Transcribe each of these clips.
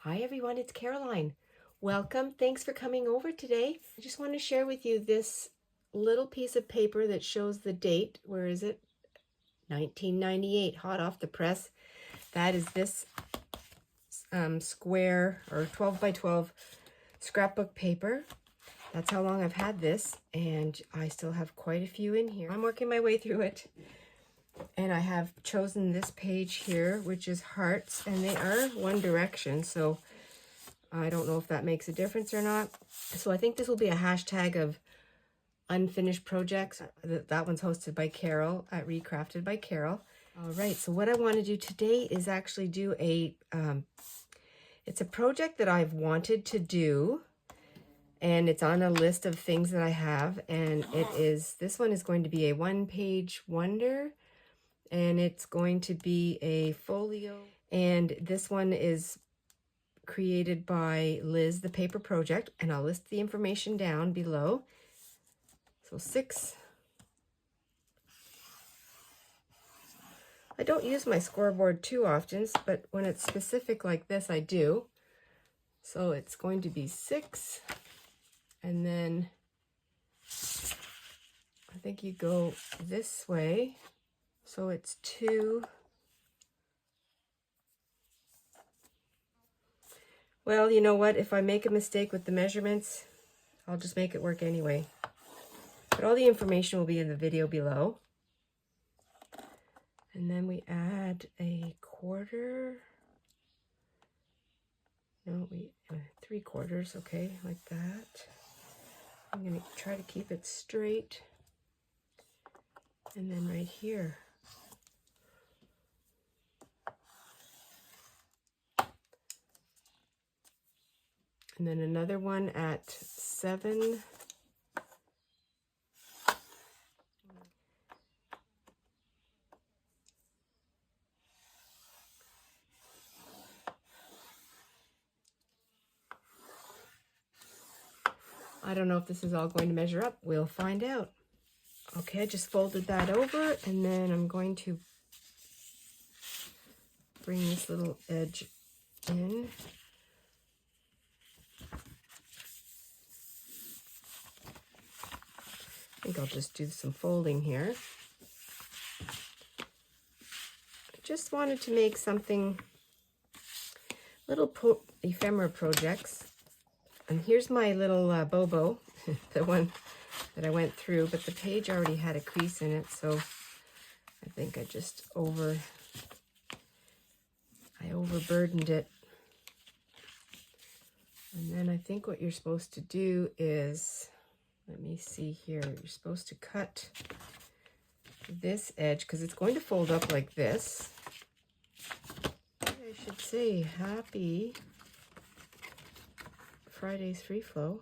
Hi everyone, it's Caroline. Welcome. Thanks for coming over today. I just want to share with you this little piece of paper that shows the date. Where is it? 1998, hot off the press. That is this square or 12 by 12 scrapbook paper. That's how long I've had this, and I still have quite a few in here. I'm working my way through it. And I have chosen this page here, which is hearts, and they are One Direction, so I don't know if that makes a difference or not. So I think this will be a hashtag of unfinished projects. That one's hosted by Carol at Recrafted by Carol. All right, so what I want to do today is actually do it's a project that I've wanted to do, and it's on a list of things that I have, and this one is going to be a one-page wonder, and it's going to be a folio, and this one is created by Liz, the Paper Project, and I'll list the information down below. So 6. I don't use my scoreboard too often, but when it's specific like this, I do. So it's going to be 6, and then I think you go this way. So it's 2. Well, you know what? If I make a mistake with the measurements, I'll just make it work anyway. But all the information will be in the video below. And then we add a 1/4. No, 3/4, okay, like that. I'm going to try to keep it straight. And then right here. And then another one at 7. I don't know if this is all going to measure up. We'll find out. Okay, I just folded that over, and then I'm going to bring this little edge in. I think I'll just do some folding here. I just wanted to make something, little ephemera projects. And here's my little Bobo, the one that I went through, but the page already had a crease in it, so I think I just overburdened it. And then I think what you're supposed to do is, let me see here, you're supposed to cut this edge, because it's going to fold up like this. I should say happy Friday's free flow.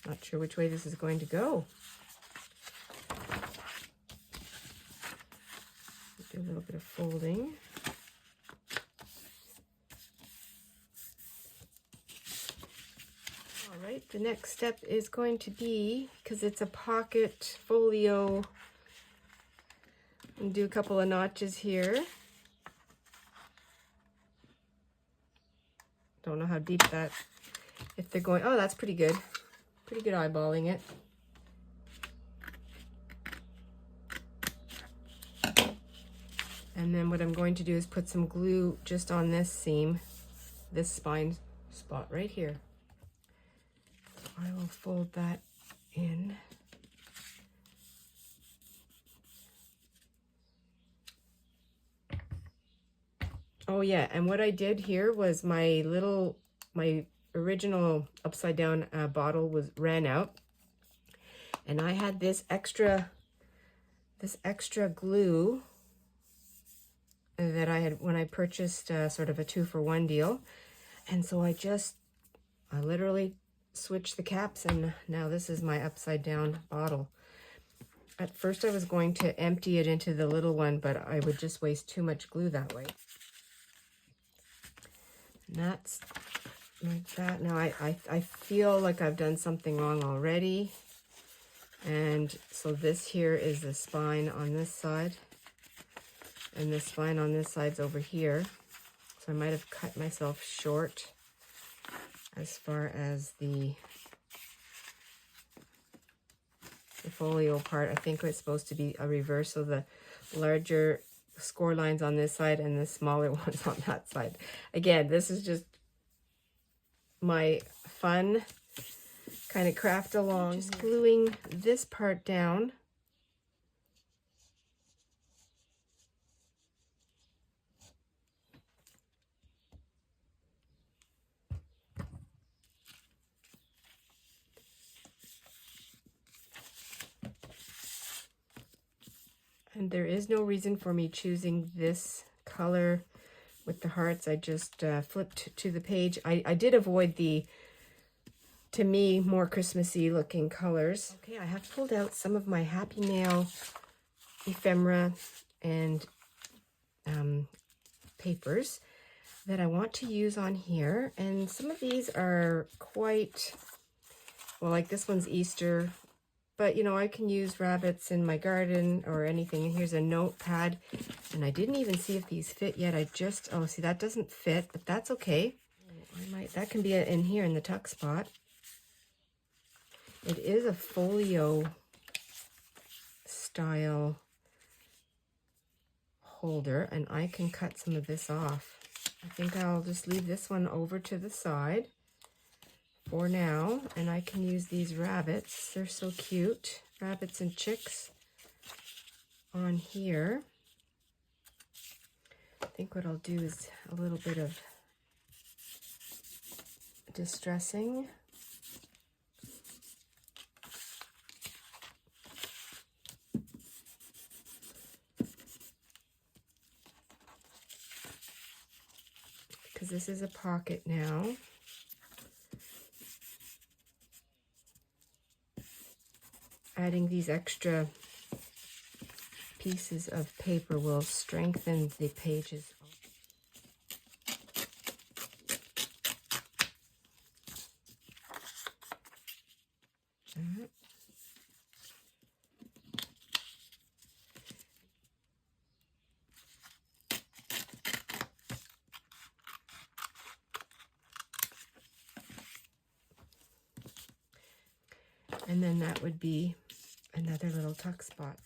Not sure which way this is going to go. Do a little bit of folding. All right, the next step is going to be, because it's a pocket folio, and do a couple of notches here. Don't know how deep that, if they're going, oh, that's pretty good. Pretty good eyeballing it. And then what I'm going to do is put some glue just on this seam, this spine spot right here. I will fold that in. Oh yeah, and what I did here was my original upside down bottle ran out, and I had this extra glue that I had when I purchased sort of a 2-for-1 deal, and so I literally switched the caps, and now this is my upside down bottle. At first I was going to empty it into the little one, but I would just waste too much glue that way. And that's like that. Now I feel like I've done something wrong already. And so this here is the spine on this side. And the spine on this side's over here. So I might have cut myself short as far as the folio part. I think it's supposed to be a reverse, so the larger score lines on this side and the smaller ones on that side. Again, this is just my fun kind of craft along. Just gluing this part down. And there is no reason for me choosing this color with the hearts. I just flipped to the page. I did avoid the, to me, more Christmassy looking colors. Okay, I have pulled out some of my Happy Mail ephemera and papers that I want to use on here. And some of these are quite, well, like this one's Easter. But, you know, I can use rabbits in my garden or anything. And here's a notepad. And I didn't even see if these fit yet. I just, oh, see, that doesn't fit, but that's okay. That can be in here in the tuck spot. It is a folio style holder, and I can cut some of this off. I think I'll just leave this one over to the side for now, and I can use these rabbits. They're so cute. Rabbits and chicks on here. I think what I'll do is a little bit of distressing. Because this is a pocket now. Adding these extra pieces of paper will strengthen the pages. And then that would be another little tuck spot.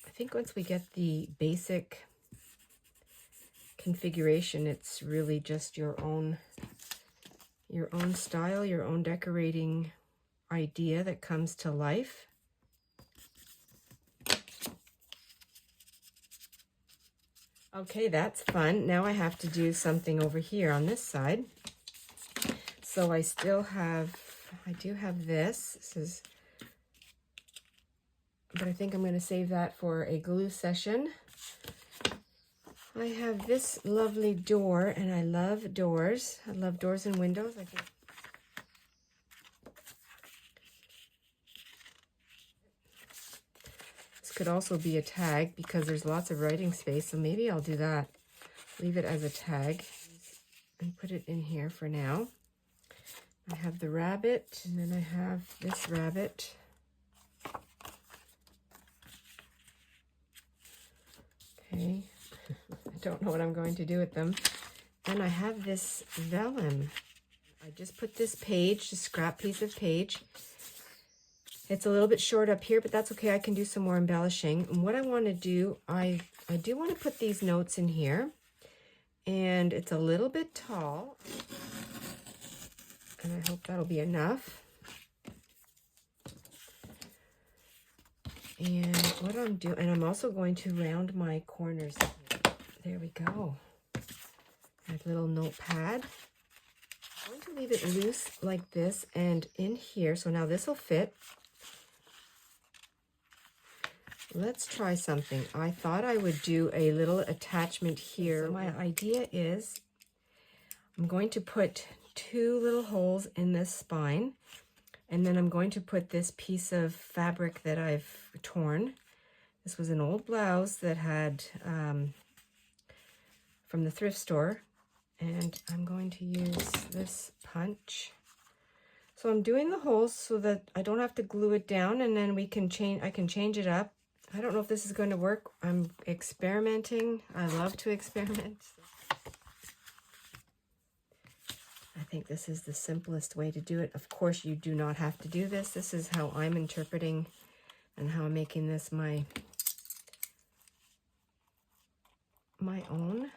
I think once we get the basic configuration, it's really just your own style, your own decorating idea that comes to life. Okay, that's fun. Now I have to do something over here on this side. So I do have this. This is, but I think I'm going to save that for a glue session. I have this lovely door, and I love doors. I love doors and windows. I think this could also be a tag because there's lots of writing space, so maybe I'll do that. Leave it as a tag and put it in here for now. I have the rabbit, and then I have this rabbit. Okay, I don't know what I'm going to do with them. And I have this vellum. I just put this page, this scrap piece of page. It's a little bit short up here, but that's okay. I can do some more embellishing. And what I want to do, I do want to put these notes in here. And it's a little bit tall. And I hope that'll be enough. And what I'm doing, and I'm also going to round my corners. There we go. That little notepad. I'm going to leave it loose like this and in here. So now this will fit. Let's try something. I thought I would do a little attachment here. So my idea is I'm going to put 2 little holes in this spine, and then I'm going to put this piece of fabric that I've torn. This was an old blouse that had from the thrift store, And I'm going to use this punch. So I'm doing the holes so that I don't have to glue it down, and then I can change it up. I don't know if this is going to work. I'm experimenting. I love to experiment. I think this is the simplest way to do it. Of course, you do not have to do this. This is how I'm interpreting and how I'm making this my own.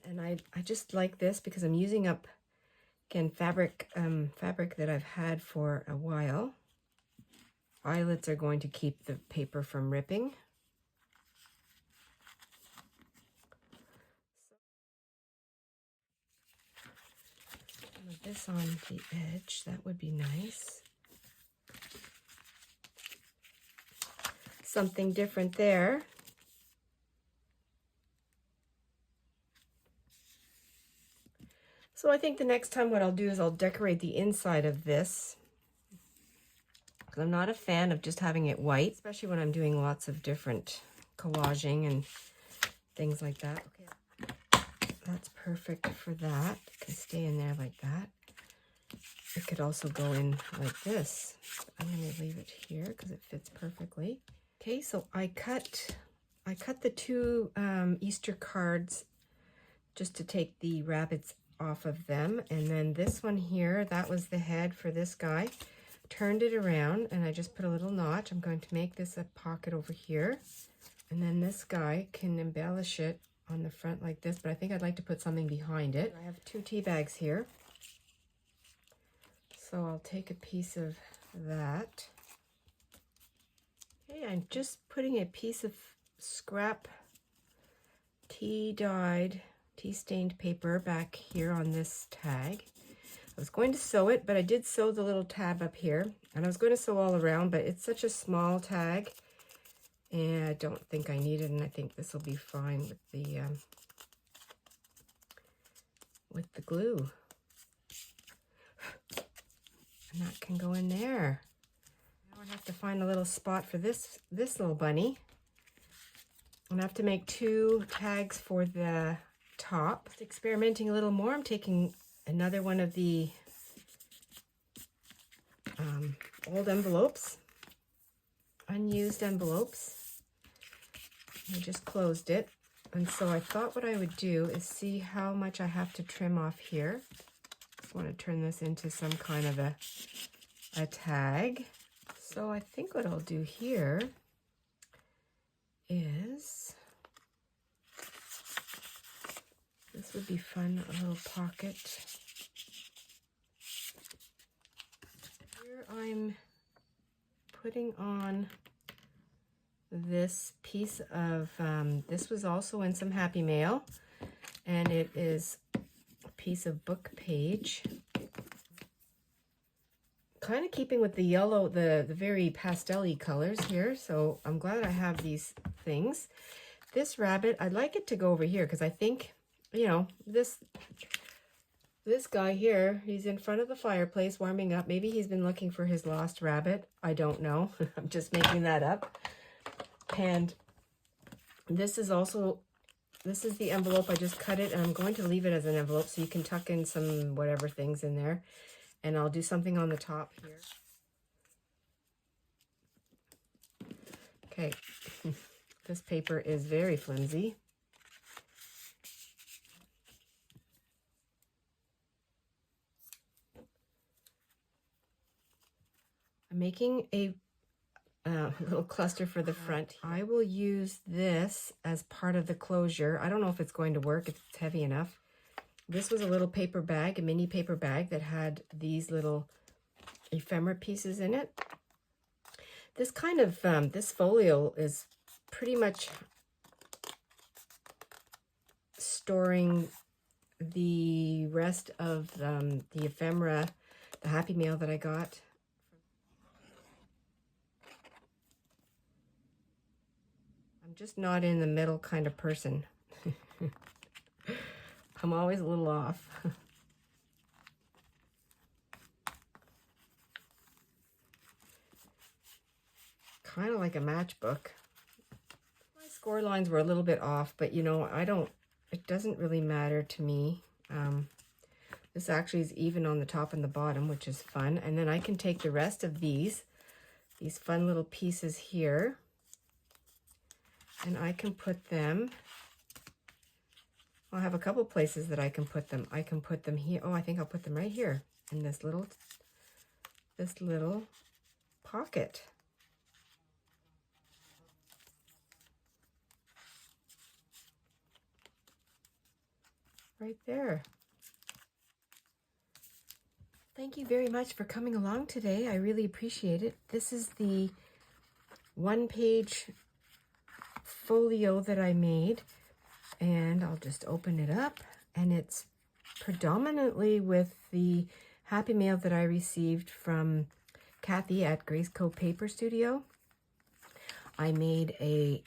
And I just like this because I'm using up, again, fabric that I've had for a while. Eyelets are going to keep the paper from ripping. With this on the edge, that would be nice. Something different there. So I think the next time what I'll do is I'll decorate the inside of this. Because I'm not a fan of just having it white, especially when I'm doing lots of different collaging and things like that. Okay, that's perfect for that. It can stay in there like that. It could also go in like this. I'm going to leave it here because it fits perfectly. Okay, so I cut the two Easter cards just to take the rabbits off of them, and then this one here, that was the head for this guy. Turned it around and I just put a little notch. I'm going to make this a pocket over here, and then this guy can embellish it on the front like this, but I think I'd like to put something behind it. I have 2 tea bags here, so I'll take a piece of that. Okay, I'm just putting a piece of scrap tea-dyed, tea-stained paper back here on this tag. I was going to sew it, but I did sew the little tab up here, and I was going to sew all around, but it's such a small tag, and I don't think I need it, and I think this will be fine with the glue. And that can go in there. Now I have to find a little spot for this little bunny. I'm gonna have to make 2 tags for the top. Just experimenting a little more. I'm taking another one of the old envelopes, unused envelopes. I just closed it, and so I thought what I would do is see how much I have to trim off here. Just want to turn this into some kind of a tag. So I think what I'll do here is, this would be fun, a little pocket. Here I'm putting on this piece of, this was also in some Happy Mail, and it is a piece of book page. Kind of keeping with the yellow, the very pastel-y colors here, so I'm glad I have these things. This rabbit, I'd like it to go over here because I think, you know, this guy here, he's in front of the fireplace warming up. Maybe he's been looking for his lost rabbit. I don't know. I'm just making that up. And this is the envelope. I just cut it, and I'm going to leave it as an envelope so you can tuck in some whatever things in there. And I'll do something on the top here. Okay, this paper is very flimsy. I'm making a little cluster for the front. I will use this as part of the closure. I don't know if it's going to work, if it's heavy enough. This was a little paper bag, a mini paper bag that had these little ephemera pieces in it. This kind of, this folio is pretty much storing the rest of the ephemera, the Happy Mail that I got. I'm just not in the middle kind of person. I'm always a little off. Kind of like a matchbook. My score lines were a little bit off, but you know, it doesn't really matter to me. This actually is even on the top and the bottom, which is fun. And then I can take the rest of these fun little pieces here, and I can put them, I have a couple places that I can put them. I can put them here. Oh, I think I'll put them right here in this little pocket. Right there. Thank you very much for coming along today. I really appreciate it. This is the one-page folio that I made, and I'll just open it up, and it's predominantly with the Happy Mail that I received from Kathy at Grace Co. Paper Studio. I made a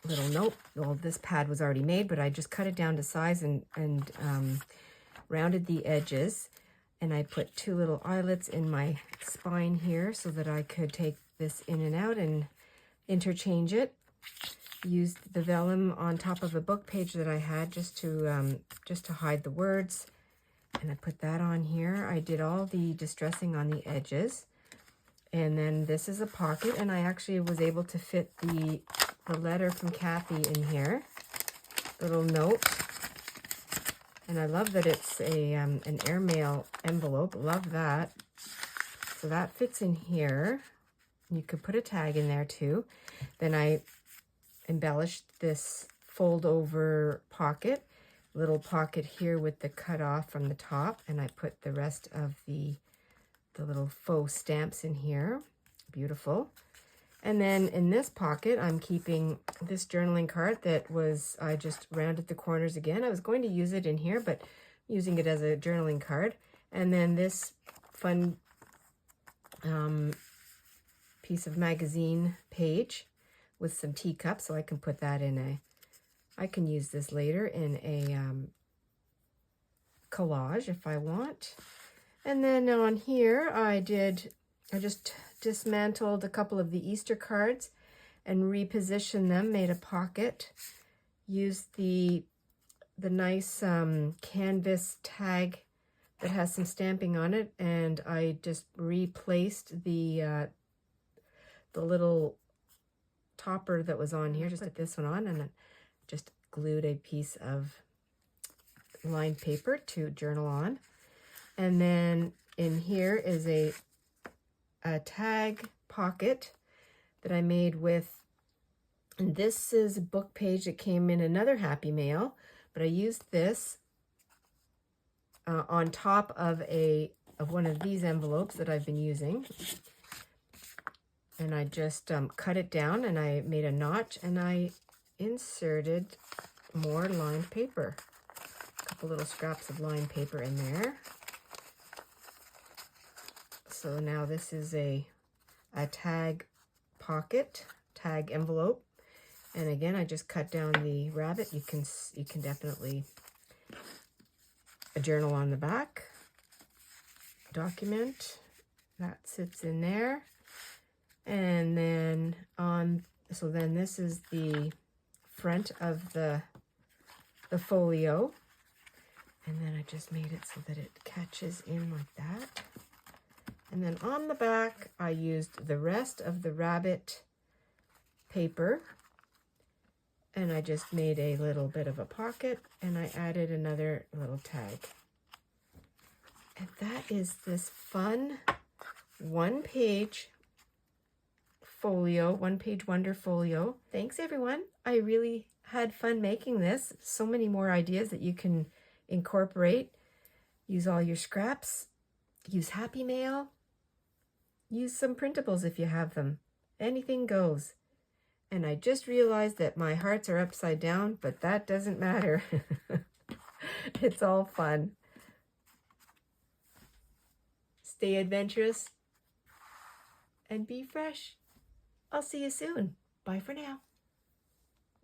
little note. Well, this pad was already made, but I just cut it down to size and rounded the edges, and I put 2 little eyelets in my spine here so that I could take this in and out and interchange it. Used the vellum on top of a book page that I had just to hide the words, and I put that on here. I did all the distressing on the edges, and then this is a pocket, and I actually was able to fit the letter from Kathy in here, little note. And I love that it's an airmail envelope. Love that. So that fits in here. You could put a tag in there too. Then I embellished this fold over pocket, little pocket here with the cut off from the top, and I put the rest of the little faux stamps in here. Beautiful. And then in this pocket, I'm keeping this journaling card that was, I just rounded the corners again. I was going to use it in here, but using it as a journaling card. And then this fun piece of magazine page with some teacups, so I can put that in I can use this later in a collage if I want. And then on here, I just dismantled a couple of the Easter cards and repositioned them, made a pocket, used the nice canvas tag that has some stamping on it, and I just replaced the little topper that was on here, just put this one on, and then just glued a piece of lined paper to journal on. And then in here is a tag pocket that I made with, and this is a book page that came in another Happy Mail, but I used this on top of one of these envelopes that I've been using, and I just cut it down, and I made a notch, and I inserted more lined paper, a couple little scraps of lined paper in there. So now this is a tag pocket, tag envelope, and again I just cut down the rabbit. You can definitely a journal on the back, document that sits in there, and then so then this is the front of the folio, and then I just made it so that it catches in like that. And then on the back, I used the rest of the rabbit paper, and I just made a little bit of a pocket, and I added another little tag. And that is this fun one-page folio, one-page wonder folio. Thanks, everyone. I really had fun making this. So many more ideas that you can incorporate. Use all your scraps. Use Happy Mail. Use some printables if you have them. Anything goes. And I just realized that my hearts are upside down, but that doesn't matter. It's all fun. Stay adventurous and be fresh. I'll see you soon. Bye for now.